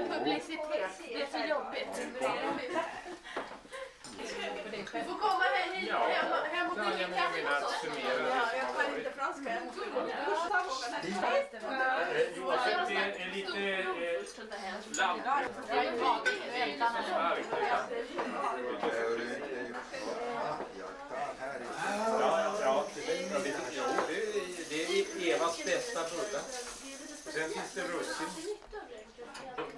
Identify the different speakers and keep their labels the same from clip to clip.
Speaker 1: Publicitet, det är så jobbigt. Du får komma hit hem och dricka kaffe hos oss.
Speaker 2: Jag kan inte franska än.
Speaker 3: Det är lite lamm. Det är Evas bästa bullar. Och sen finns det russin.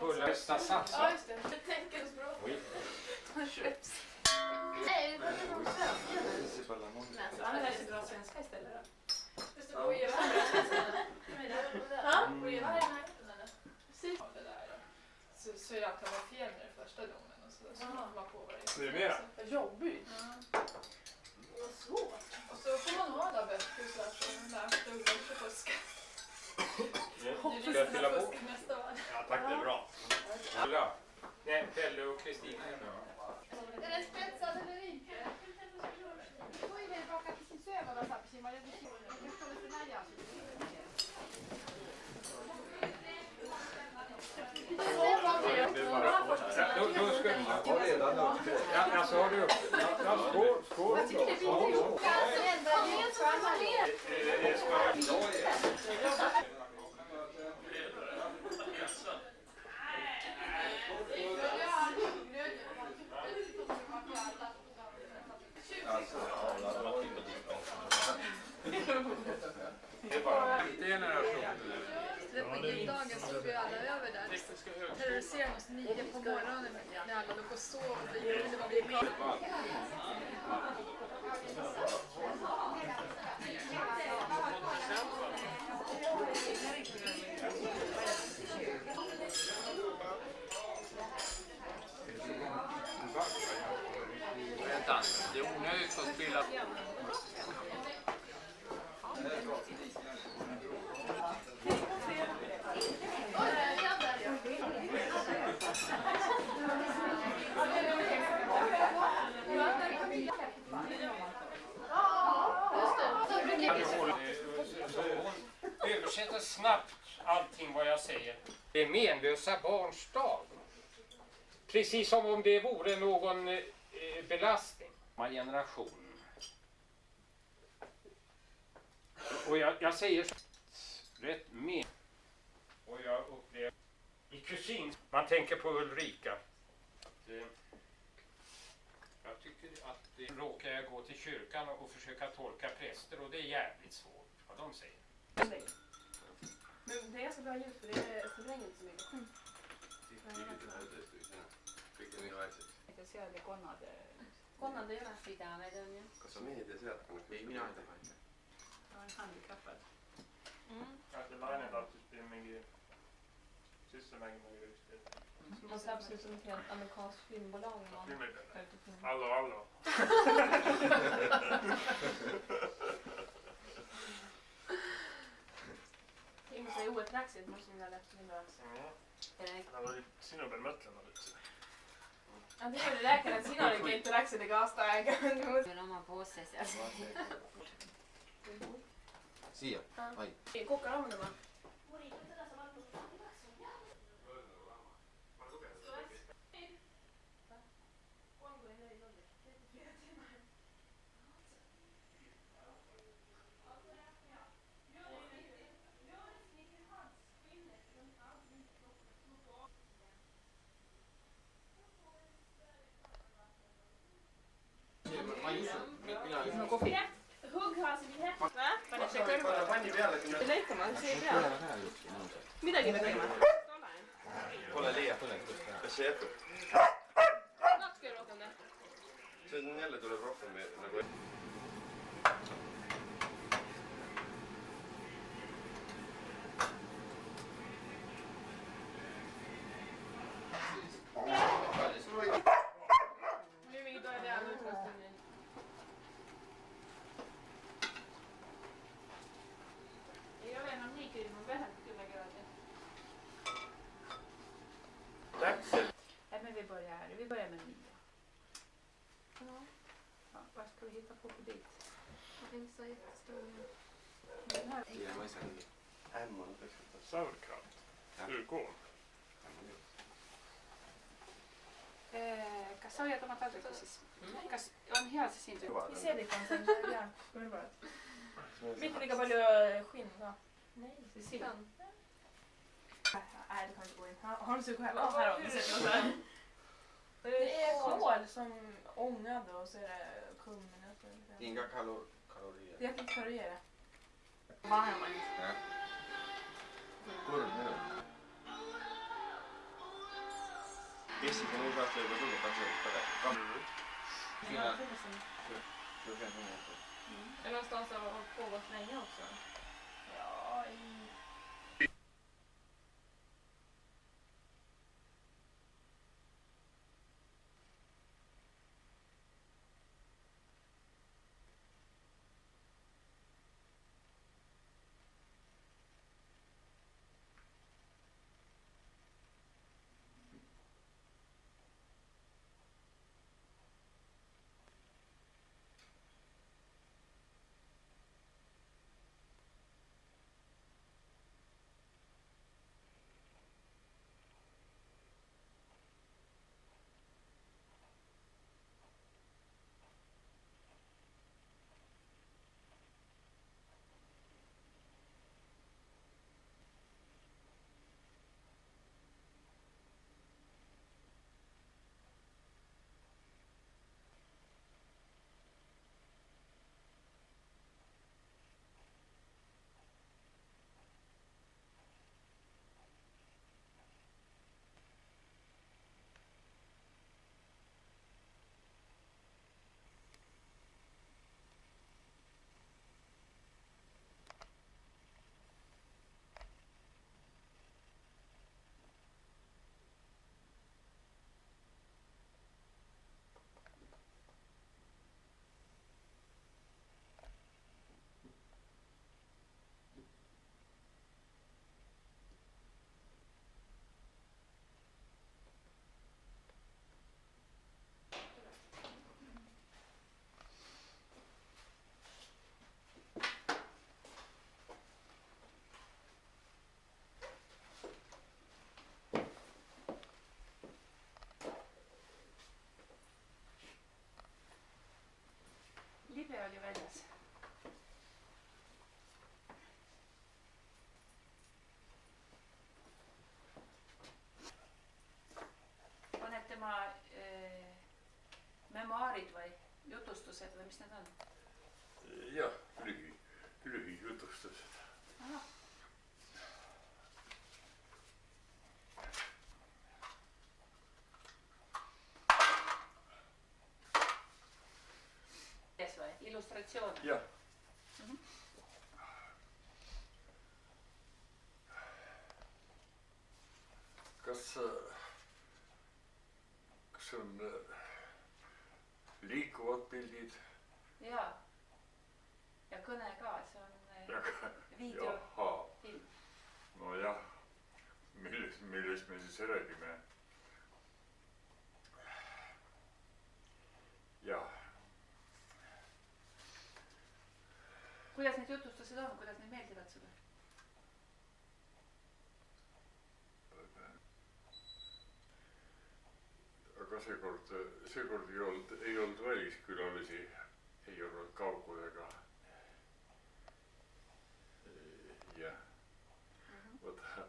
Speaker 3: Bullar bästa sats.
Speaker 1: Ja, just det. Det teckenspråk. Schweppes. Nej, det var nog svenska. Han läser bra svenska istället då. Just det, och Eva här i närheten. Och Eva här i närheten, eller? Precis. Så jag kan vara fel med det första gången. Och så får man på vad det är.
Speaker 3: Det är mera.
Speaker 1: Jobbigt. Vad svårt. Och så får man ha där böcker så att de lär sig att fuska.
Speaker 3: Ska jag fylla på?
Speaker 1: Nästa år.
Speaker 3: Ja, tack, det är bra. Nej, Pelle och Kristina är bra.
Speaker 1: Är det spetsad eller inte?
Speaker 4: Voi vielä vaikka syövä sapsi, mä jotenkin nyt olisi näjää.
Speaker 3: Alltså har du upp. Skål. Det är bara lite generation.
Speaker 4: Dagen stod vi alla över där. Terroriserade oss 9 på morgonen när alla låg och sov. Det var vi med.
Speaker 3: Vänta, det är onödigt att spela. Översätter snabbt allting vad jag säger. Det är menlösa barns dag. Precis som om det vore någon belastning. Generation. Och jag säger så rätt med. Och jag upplever i kusin. Man tänker på Ulrika. Jag tycker att det råkar jag gå till kyrkan och försöka tolka präster och det är jävligt svårt vad de säger.
Speaker 1: Men det är ganska bra ljud för det förvränger inte så mycket. Konna det gör pitää meidän ju.
Speaker 5: Koska mihin sieltä kun ei minä aina haittaa.
Speaker 1: Jag är handikappad.
Speaker 3: Att Lainen datorspelning sysslar med utspel.
Speaker 1: Man ska absolut som ett helt amerikanskt filmbolag.
Speaker 3: Allo.
Speaker 1: Det måste vara oertraxigt, måste ni ha lätt
Speaker 3: Han var sinobelmötlen och lite.
Speaker 1: Ja, det är det läkaren. Sinor kan inte räksa det gastäga.
Speaker 6: Men om man på sig så.
Speaker 5: Sia, ai.
Speaker 1: Kokar om det va? Mitäkin me tekemään?
Speaker 5: Ole liian. Se etu.
Speaker 1: Kaksi rohkenne.
Speaker 5: Se jälle tulee rohkemmin.
Speaker 1: Hur mycket då är det alla utrustningen? Jag vet inte om ni kan ju behöva kunna göra det.
Speaker 3: Dags.
Speaker 4: Nej, men vi börjar med 9. Ja, vad ska
Speaker 1: ska vi hitta på dit?
Speaker 4: Jag tänkte så jättestor.
Speaker 1: Den här.
Speaker 5: Siinä mä isän ämmon peskuta.
Speaker 3: Sauerkraut. Surkål.
Speaker 1: Kas sa hoiad oma taldriku siis? Kas on hea see siin?
Speaker 2: Seedik on see hea kõrval. Mitte liiga palju skinn ka.
Speaker 1: Nej, det ser den.
Speaker 2: Nej, det kan inte gå in. Har du suger här? Ja, här har vi sett. Det är kål som ångade och så är det kummin.
Speaker 5: Inga kalorier.
Speaker 2: Det är jättelite kalorier.
Speaker 1: Varman.
Speaker 5: Ja. Kurm, joo. Kessikään ei saa tehdä tulla takaisin. Siinä se on sen muuta.
Speaker 1: Är någonstans där har pågått länge också?
Speaker 2: Ja,
Speaker 1: Libe oli väljas. On need tema memuaarid või jutustused või mis need on?
Speaker 7: Jah, lühijutustused.
Speaker 1: Aha. Illustratsioone?
Speaker 7: Jah. Kas on liikuvad pildid?
Speaker 1: Jaa. Ja kõne ka, see on videofilm.
Speaker 7: No jah, millest me siis räägime? Jah.
Speaker 1: Kuidas need jutustused on? Kuidas need meeldivad sulle?
Speaker 7: Aga seekord ei olnud väliskülalisi, ei olnud kaugudega. Jah. Võta.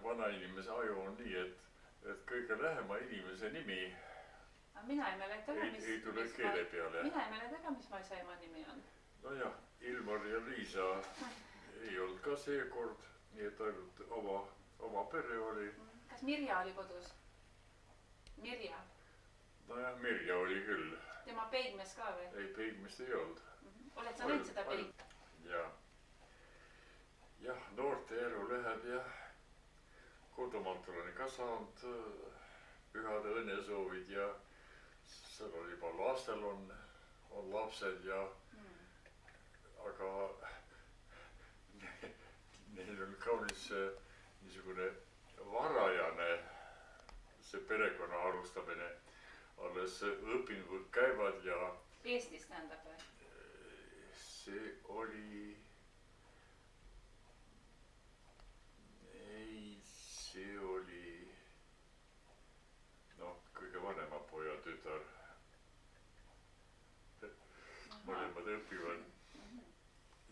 Speaker 7: Vanainimese aju on nii, et kõige lähema inimese nimi
Speaker 1: Mina ei mäleta ka,
Speaker 7: ei tule keele peale.
Speaker 1: Mina ei mäleta ka, mis ma isa ema nimi on.
Speaker 7: No jah, Ilmar ja Liisa ei olnud ka seekord, nii et ainult oma pere oli.
Speaker 1: Kas Mirja oli kodus? Mirja?
Speaker 7: No jah, Mirja oli küll.
Speaker 1: Tema peigmes ka või?
Speaker 7: Ei, peigmest ei olnud.
Speaker 1: Oled sa näinud seda peig?
Speaker 7: Jah, noorte elu läheb ja kodumaalt olen ka saanud pühade õnnesoovid ja seal on juba lastel on lapsed ja aga neil on kaunis niisugune varajane see perekonna alustamine. juures õpingud käivad ja
Speaker 6: Eestis tähendab või?
Speaker 7: see oli, see oli noh, kõige vanema poja tütar. Mõlemad õpivad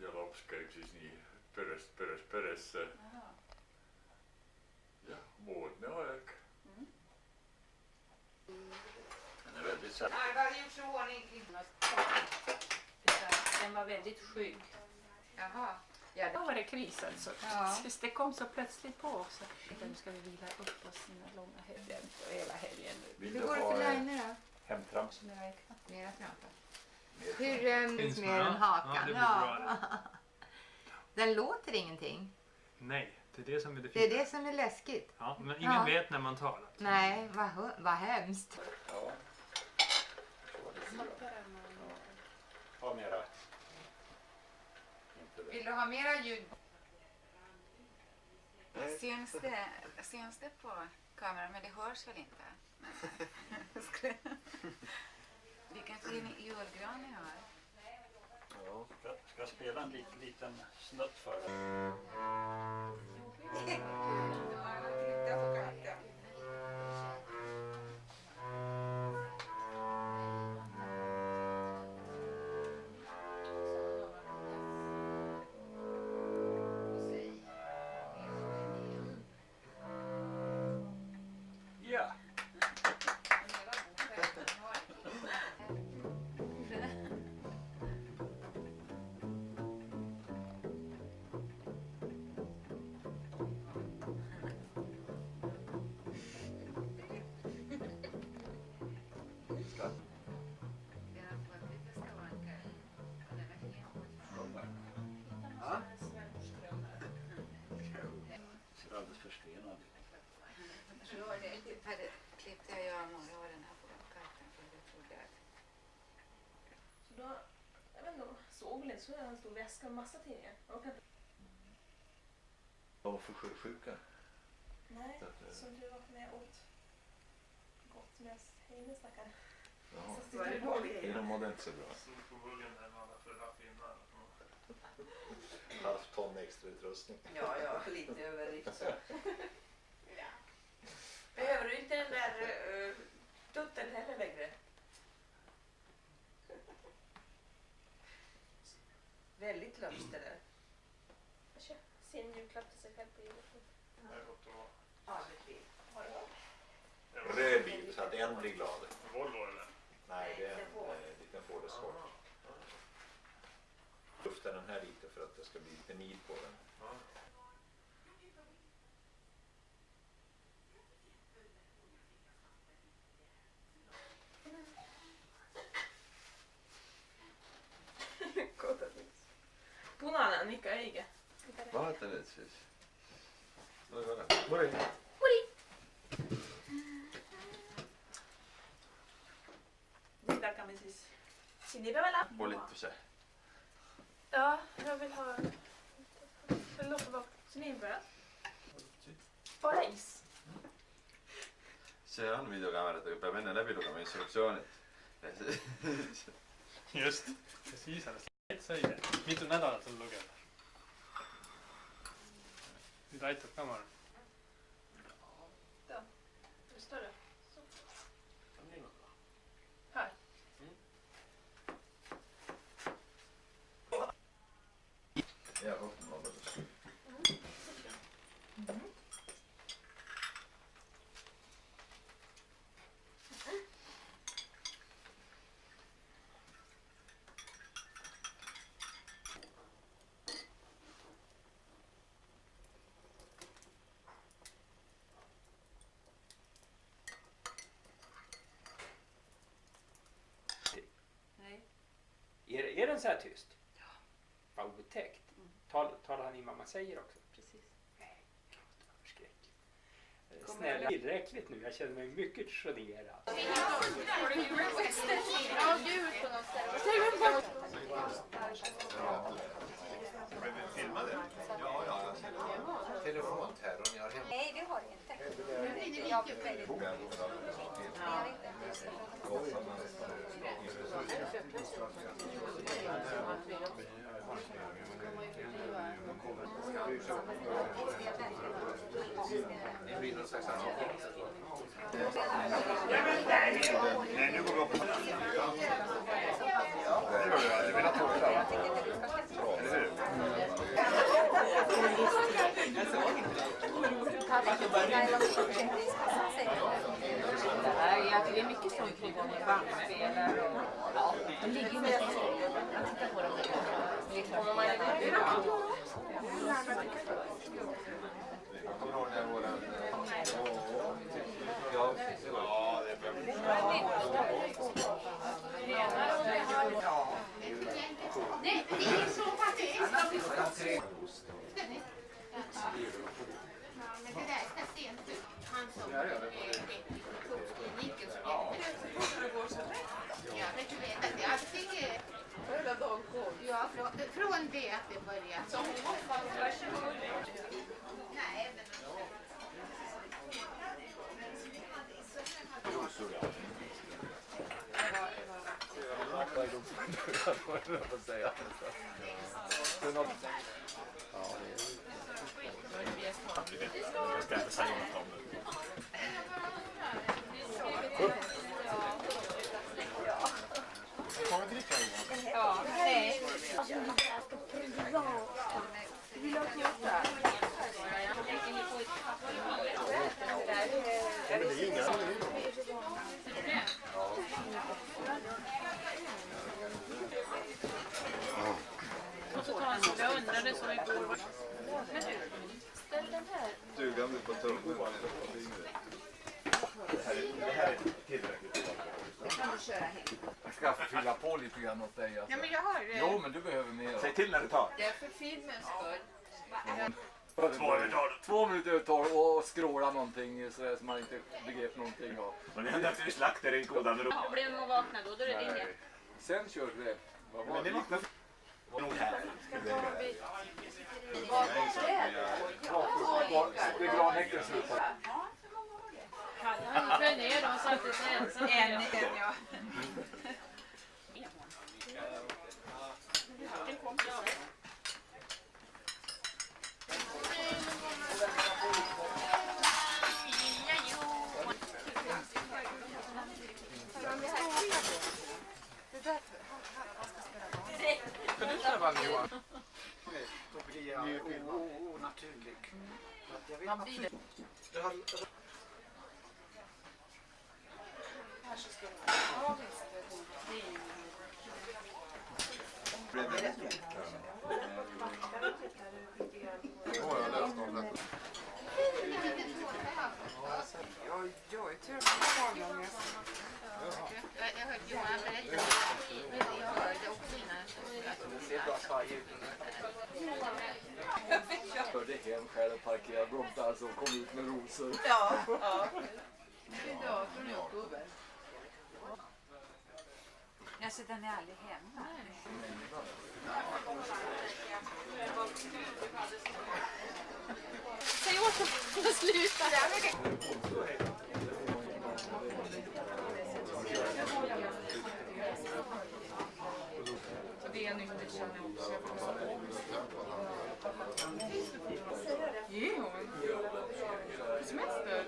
Speaker 7: ja laps käib siis nii peresse. Jah, moodne aeg.
Speaker 6: Den var väldigt skygg.
Speaker 1: Jaha.
Speaker 2: Ja, då var det kris alltså.
Speaker 1: Ja.
Speaker 2: Det kom så plötsligt på också. Nu ska vi vila upp oss sina långa helgen och hela helgen nu.
Speaker 5: Vill
Speaker 1: Hur
Speaker 5: du
Speaker 1: går det för
Speaker 5: ha
Speaker 1: Laine då?
Speaker 5: hemtrams?
Speaker 1: Mera trampa. Hur
Speaker 8: Finns
Speaker 1: mer än
Speaker 8: det?
Speaker 1: hakan?
Speaker 8: Ja, det blir bra.
Speaker 1: Den låter ingenting.
Speaker 8: Nej, det är det som är det
Speaker 1: Det är
Speaker 8: fina.
Speaker 1: det som är läskigt.
Speaker 8: Ja, men ingen
Speaker 1: Ja.
Speaker 8: vet när man talar.
Speaker 1: Nej, vad hemskt.
Speaker 5: Ja. Ha mera. Inte det.
Speaker 1: Vill du ha mera ljud?
Speaker 6: Syns det på kameran, men det hörs väl inte? Vilken fin julgran ni har.
Speaker 5: Ja, ska spela en liten snutt för dig. Ja. Ser alldeles förstenad ut.
Speaker 6: Hade klippte jag några år den här på katten för jag trodde att
Speaker 2: Så då, jag vet inte, såg väl inte så en stor väska med massa tidningar.
Speaker 5: De var för sjuka.
Speaker 2: Nej, som du var med åt gott med Heine stackare.
Speaker 5: Ja. De mådde inte så bra. Halvt ton extra utrustning.
Speaker 9: Ja, lite överdrift så.
Speaker 2: Behöver du inte den där tutten heller längre?
Speaker 9: Väldigt löst det där.
Speaker 2: Sin julklapp till sig själv på julafton.
Speaker 9: Arbetsbil.
Speaker 5: Röd bil så att en blir glad.
Speaker 3: Volvo eller?
Speaker 5: Nej, det är en liten Ford Escort. Lufta den här lite för att det ska bli lite nid på den.
Speaker 2: Punainen, mikä eikä.
Speaker 5: Vaattelet siis.
Speaker 2: Mori. Där kan vi siis. Sinne behöver
Speaker 5: Volituse.
Speaker 2: Ja, jag vill ha. Det låter bara sinnebröd. Bara is.
Speaker 10: see on videokaameratega, peab enne läbi lugema instruktsioonid.
Speaker 8: Just. Ja siis alles sai. Mitu nädalat on lugeda? Nüüd aitab ka ma.
Speaker 2: Större. Här.
Speaker 5: Ja, gott med det.
Speaker 3: Är den så här tyst? Ja. Vad otäckt. Talar han i vad man säger också?
Speaker 6: precis.
Speaker 3: Nej, det måste vara förskräckligt. Snälla, tillräckligt nu. Jag känner mig mycket generad.
Speaker 4: Ja, ljud på något ställe.
Speaker 5: Filma det? Ja, jag ser det. Telefonterrorn jag har hemma.
Speaker 6: Nej, det har jag inte. Jag är väldigt...
Speaker 5: Nej, nu går vi upp. Det vill jag tårta, va? Eller hur?
Speaker 1: Det är mycket sånt kring bandspelare och ja, de ligger ju mest att titta på dem. Kommer man nej, det är så faktiskt. Men det där ska se inte ut. Han som kliniken som ja, men du vet att jag tycker ja, från det att det började. Så nej, men
Speaker 5: jag ska inte säga något om det. Kommer dricka igen?
Speaker 1: ja, nej.
Speaker 6: Vill du ha tårta?
Speaker 1: Jag undrade så igår. Ställ den här.
Speaker 10: Stugan på tummen.
Speaker 5: Det här är tillräckligt.
Speaker 11: Jag ska fylla på lite grann åt dig. Alltså.
Speaker 1: Ja, men jag har det.
Speaker 11: Jo, men du behöver mer.
Speaker 5: Säg till när du tar.
Speaker 6: Det är för filmens skull.
Speaker 11: 2 minuter tar och skråla någonting så som man inte begrep någonting av.
Speaker 5: Men det händer att du slaktar en kodande ro.
Speaker 1: Problem att vakna då är det ringa.
Speaker 11: Sen kör vi det.
Speaker 5: Men det vaknar nog här.
Speaker 11: Det är granhäcken slut.
Speaker 1: Han gick ner och satte sig ensam.
Speaker 6: En, ja.
Speaker 11: Kan du köra varje Johan?
Speaker 8: Då blir jag onaturlig.
Speaker 6: Vad blir det?
Speaker 9: Oj, tur att man tar gånger.
Speaker 1: Jag hörde Johan berätta. Jag hörde också innan.
Speaker 11: Det ser bra färg ut. Jag hörde hem själv och parkerade bromsar som kom ut med rosor.
Speaker 6: Ja, ja. Det är 18 oktober. Alltså den är aldrig hemma.
Speaker 1: Säg åt dem att sluta.
Speaker 2: Så det är nyttigt känner jag också. Jo. Semester.